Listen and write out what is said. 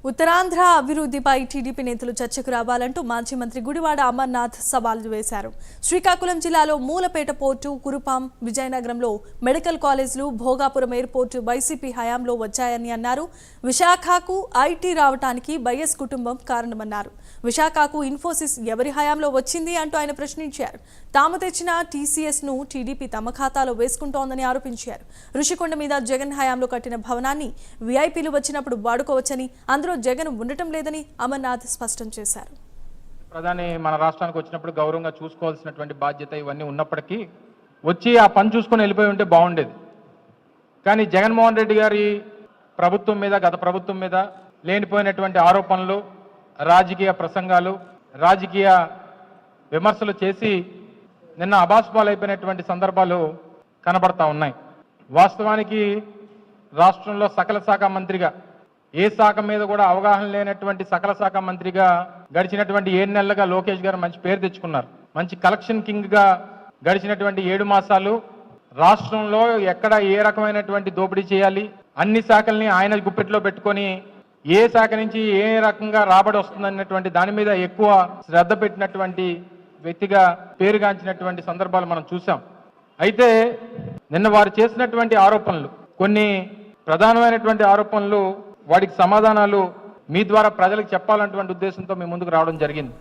ఉత్తరాంధ్ర అభివృద్ధిపై టీడీపీ నేతలు చర్చకు రావాలంటూ మాజీ మంత్రి గుడివాడ అమర్నాథ్ సవాల్ వేశారు. శ్రీకాకుళం జిల్లాలో మూలపేట పోర్టు, కురుపాం, విజయనగరంలో మెడికల్ కాలేజీలు, భోగాపురం ఎయిర్పోర్టు వైసీపీ హయాంలో వచ్చాయని అన్నారు. విశాఖకు ఐటీ రావడానికి వైఎస్ కుటుంబం కారణమన్నారు. విశాఖకు ఇన్ఫోసిస్ ఎవరి హయాంలో వచ్చింది అంటూ ఆయన ప్రశ్నించారు. తాము తెచ్చిన టీసీఎస్ ను టీడీపీ తమ ఖాతాలో వేసుకుంటోందని ఆరోపించారు. ఋషికొండ మీద జగన్ హయాంలో కట్టిన భవనాన్ని వీఐపీలు వచ్చినప్పుడు వాడుకోవచ్చని, అందులో జగన్ ఉండటం లేదని అమర్నాథ్ స్పష్టం చేశారు. ప్రధాని మన రాష్ట్రానికి వచ్చినప్పుడు గౌరవంగా చూసుకోవాల్సినటువంటి బాధ్యత ఇవన్నీ ఉన్నప్పటికీ వచ్చి ఆ పని చూసుకొని వెళ్ళిపోయి ఉంటే బాగుండేది. కానీ జగన్మోహన్ రెడ్డి గారి ప్రభుత్వం మీద, గత ప్రభుత్వం మీద లేనిపోయినటువంటి ఆరోపణలు, రాజకీయ ప్రసంగాలు, రాజకీయ విమర్శలు చేసి నిన్న అబాస్పాలైపోయినటువంటి సందర్భాలు కనబడతా ఉన్నాయి. వాస్తవానికి రాష్ట్రంలో సకల శాఖ మంత్రిగా, ఏ శాఖ మీద కూడా అవగాహన లేనటువంటి సకల శాఖ మంత్రిగా గడిచినటువంటి 7 నెలలుగా లోకేష్ గారు మంచి పేరు తెచ్చుకున్నారు. మంచి కలెక్షన్ కింగ్ గా గడిచినటువంటి 7 మాసాలు రాష్ట్రంలో ఎక్కడ ఏ రకమైనటువంటి దోపిడీ చేయాలి, అన్ని శాఖల్ని ఆయన గుప్పెట్లో పెట్టుకొని ఏ శాఖ నుంచి ఏ రకంగా రాబడి వస్తుందన్నటువంటి దాని మీద ఎక్కువ శ్రద్ధ పెట్టినటువంటి వ్యక్తిగా పేరుగాంచినటువంటి సందర్భాలు మనం చూసాం. అయితే నిన్న వారు చేసినటువంటి ఆరోపణలు, కొన్ని ప్రధానమైనటువంటి ఆరోపణలు, వాటికి సమాధానాలు మీ ద్వారా ప్రజలకు చెప్పాలన్నటువంటి ఉద్దేశంతో మీ ముందుకు రావడం జరిగింది.